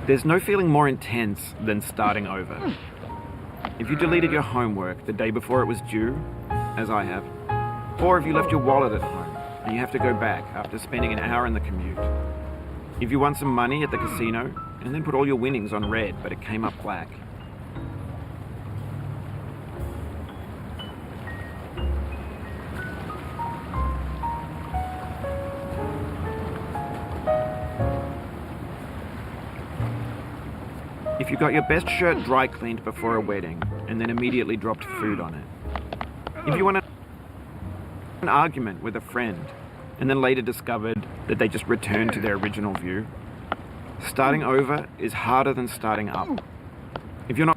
There's no feeling more intense than starting over. If you deleted your homework the day before it was due, as I have, or if you left your wallet at home and you have to go back after spending an hour in the commute. If you won some money at the casino and then put all your winnings on red but it came up black. If you got your best shirt dry cleaned before a wedding and then immediately dropped food on it. If you won an argument with a friend and then later discovered that they just returned to their original view. Starting over is harder than starting up. If you're not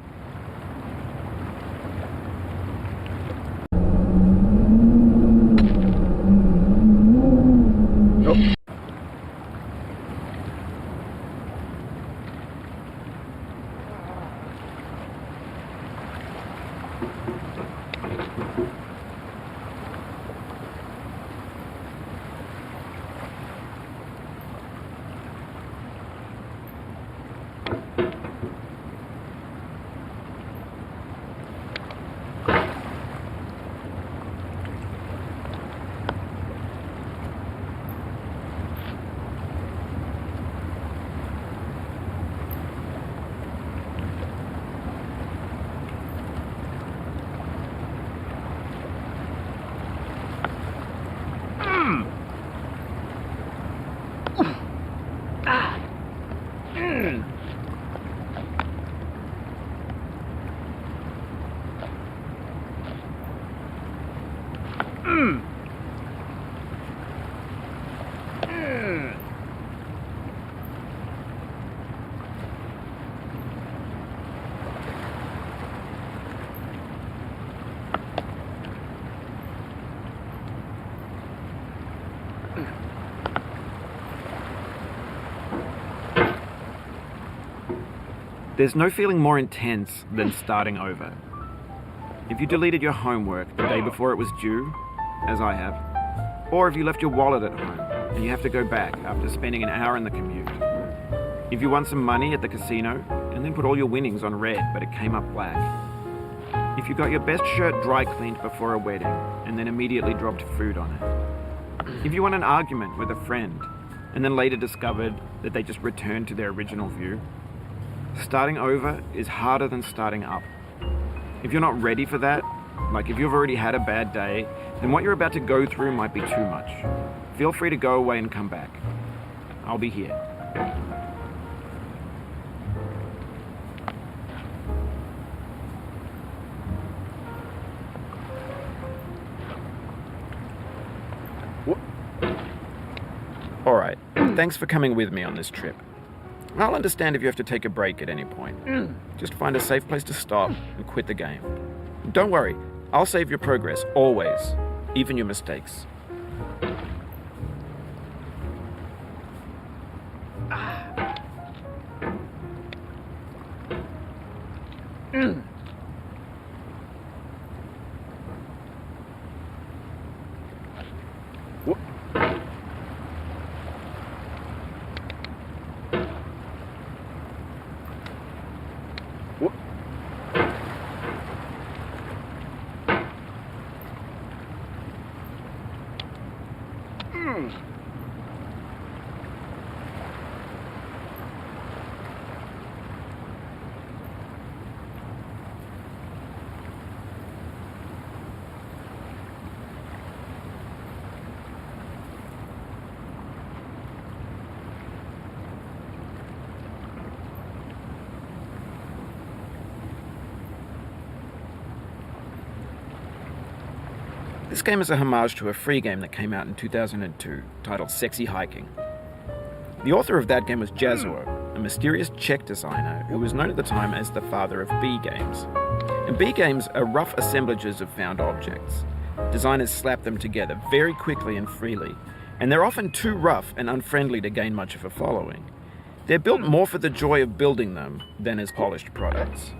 There's no feeling more intense than starting over. If you deleted your homework the day before it was due, as I have, or if you left your wallet at home and you have to go back after spending an hour in the commute. If you won some money at the casino and then put all your winnings on red but it came up black. If you got your best shirt dry cleaned before a wedding and then immediately dropped food on it. If you won an argument with a friend and then later discovered that they just returned to their original view. Starting over is harder than starting up. If you're not ready for that, like if you've already had a bad day, then what you're about to go through might be too much. Feel free to go away and come back. I'll be here. Alright, thanks for coming with me on this trip. I'll understand if you have to take a break at any point. Just find a safe place to stop and quit the game. Don't worry, I'll save your progress, always, even your mistakes. Ah. This game is a homage to a free game that came out in 2002 titled Sexy Hiking. The author of that game was Jazzuo, a mysterious Czech designer who was known at the time as the father of B games. And B games are rough assemblages of found objects. Designers slap them together very quickly and freely, and they're often too rough and unfriendly to gain much of a following. They're built more for the joy of building them than as polished products.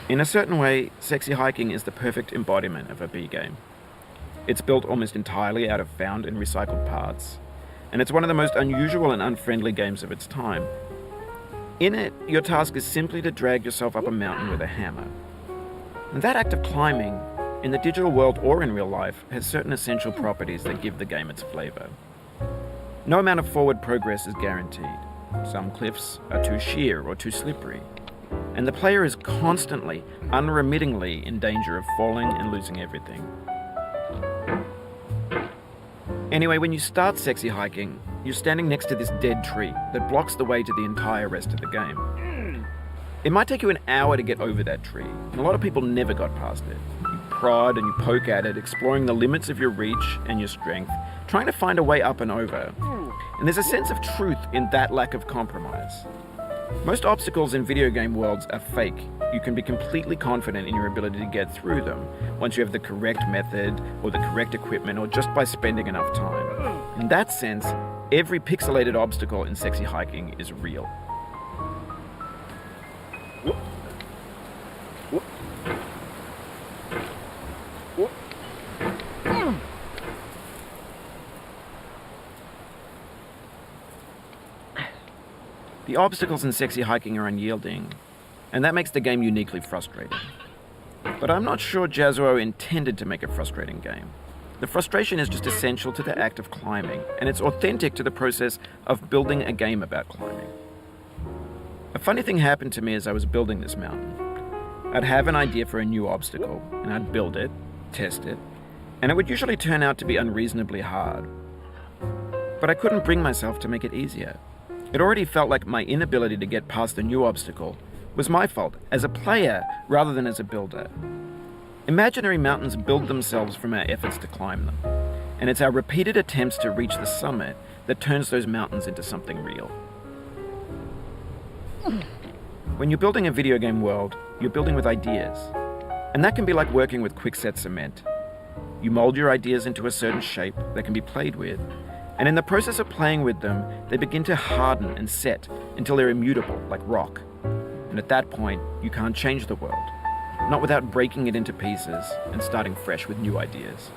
In a certain way, Sexy Hiking is the perfect embodiment of a B game. It's built almost entirely out of found and recycled parts, and it's one of the most unusual and unfriendly games of its time. In it, your task is simply to drag yourself up a mountain with a hammer. And that act of climbing, in the digital world or in real life, has certain essential properties that give the game its flavor. No amount of forward progress is guaranteed. Some cliffs are too sheer or too slippery, and the player is constantly, unremittingly in danger of falling and losing everything. Anyway, when you start Sexy Hiking, you're standing next to this dead tree that blocks the way to the entire rest of the game. It might take you an hour to get over that tree, and a lot of people never got past it. You prod and you poke at it, exploring the limits of your reach and your strength, trying to find a way up and over. And there's a sense of truth in that lack of compromise. Most obstacles in video game worlds are fake. You can be completely confident in your ability to get through them once you have the correct method or the correct equipment or just by spending enough time. In that sense, every pixelated obstacle in Sexy Hiking is real. The obstacles in Sexy Hiking are unyielding, and that makes the game uniquely frustrating. But I'm not sure Jazzuo intended to make a frustrating game. The frustration is just essential to the act of climbing, and it's authentic to the process of building a game about climbing. A funny thing happened to me as I was building this mountain. I'd have an idea for a new obstacle, and I'd build it, test it, and it would usually turn out to be unreasonably hard. But I couldn't bring myself to make it easier. It already felt like my inability to get past the new obstacle was my fault as a player rather than as a builder. Imaginary mountains build themselves from our efforts to climb them, and it's our repeated attempts to reach the summit that turns those mountains into something real. When you're building a video game world, you're building with ideas, and that can be like working with quickset cement. You mold your ideas into a certain shape that can be played with, and in the process of playing with them, they begin to harden and set until they're immutable, like rock. And at that point, you can't change the world, not without breaking it into pieces and starting fresh with new ideas.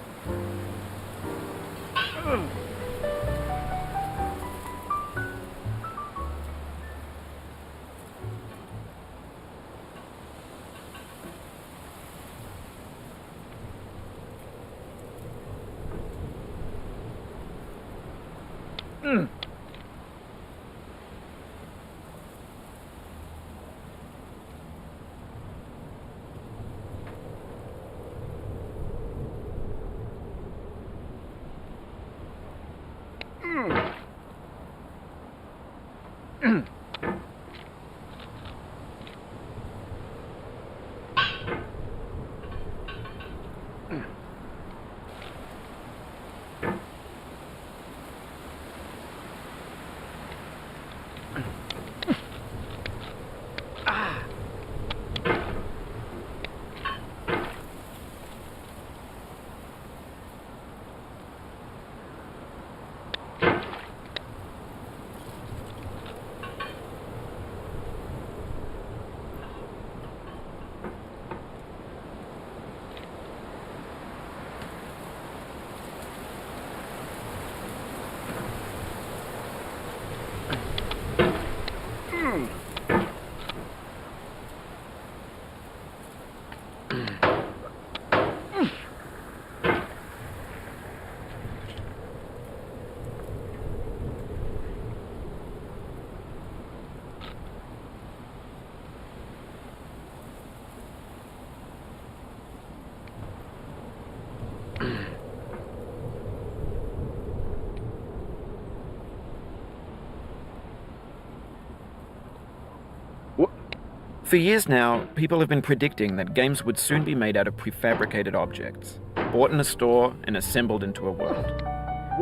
For years now, people have been predicting that games would soon be made out of prefabricated objects, bought in a store and assembled into a world.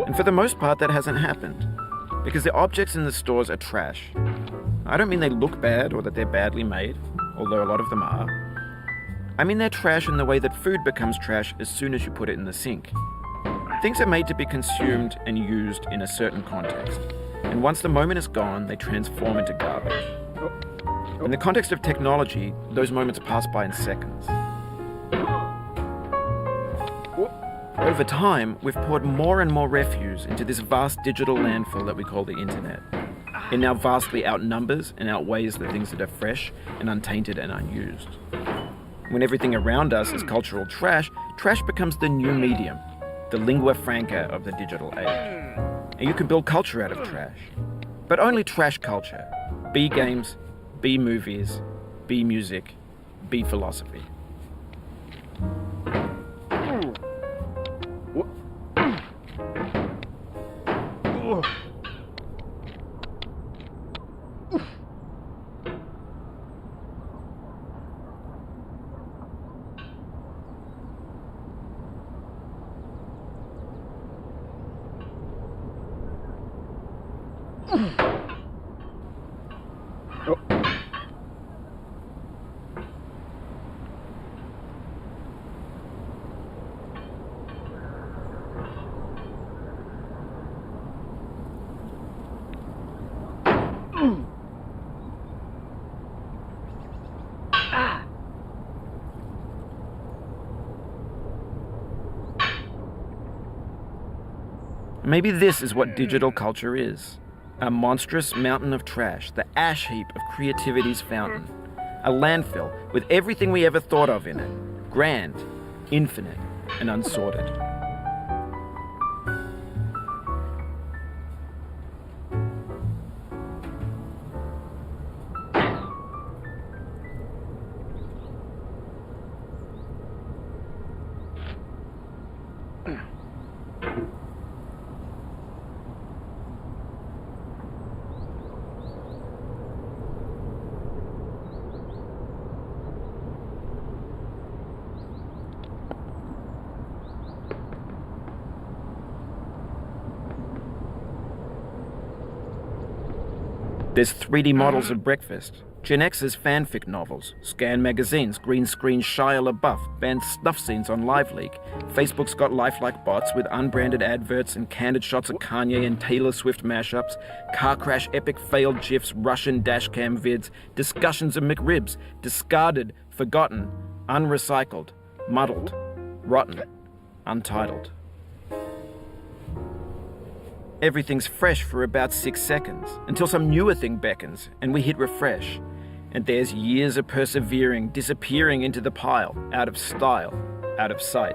And for the most part, that hasn't happened, because the objects in the stores are trash. I don't mean they look bad or that they're badly made, although a lot of them are. I mean they're trash in the way that food becomes trash as soon as you put it in the sink. Things are made to be consumed and used in a certain context, and once the moment is gone, they transform into garbage. In the context of technology, those moments pass by in seconds. Over time, we've poured more and more refuse into this vast digital landfill that we call the internet. It now vastly outnumbers and outweighs the things that are fresh and untainted and unused. When everything around us is cultural trash, trash becomes the new medium, the lingua franca of the digital age. And you can build culture out of trash. But only trash culture. B games, B movies, B music, B philosophy. Maybe this is what digital culture is. A monstrous mountain of trash, the ash heap of creativity's fountain. A landfill with everything we ever thought of in it. Grand, infinite, and unsorted. There's 3D models of breakfast, Gen X's fanfic novels, scan magazines, green screen Shia LaBeouf, banned snuff scenes on LiveLeak. Facebook's got lifelike bots with unbranded adverts and candid shots of Kanye and Taylor Swift mashups, car crash epic failed GIFs, Russian dashcam vids, discussions of McRibs, discarded, forgotten, unrecycled, muddled, rotten, untitled. Everything's fresh for about 6 seconds, until some newer thing beckons, and we hit refresh. And there's years of persevering, disappearing into the pile, out of style, out of sight.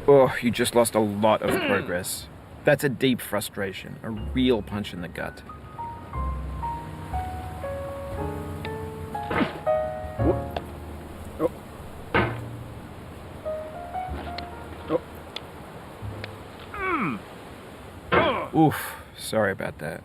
Oh, you just lost a lot of progress. That's a deep frustration, a real punch in the gut. Oof, sorry about that.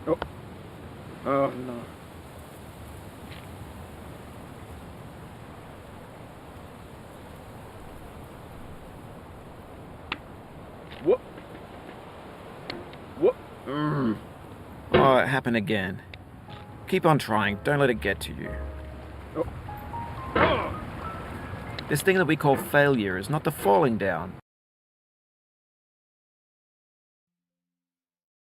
Oh. Oh no. What? What? Oh, it happened again. Keep on trying. Don't let it get to you. Oh. Oh. This thing that we call failure is not the falling down.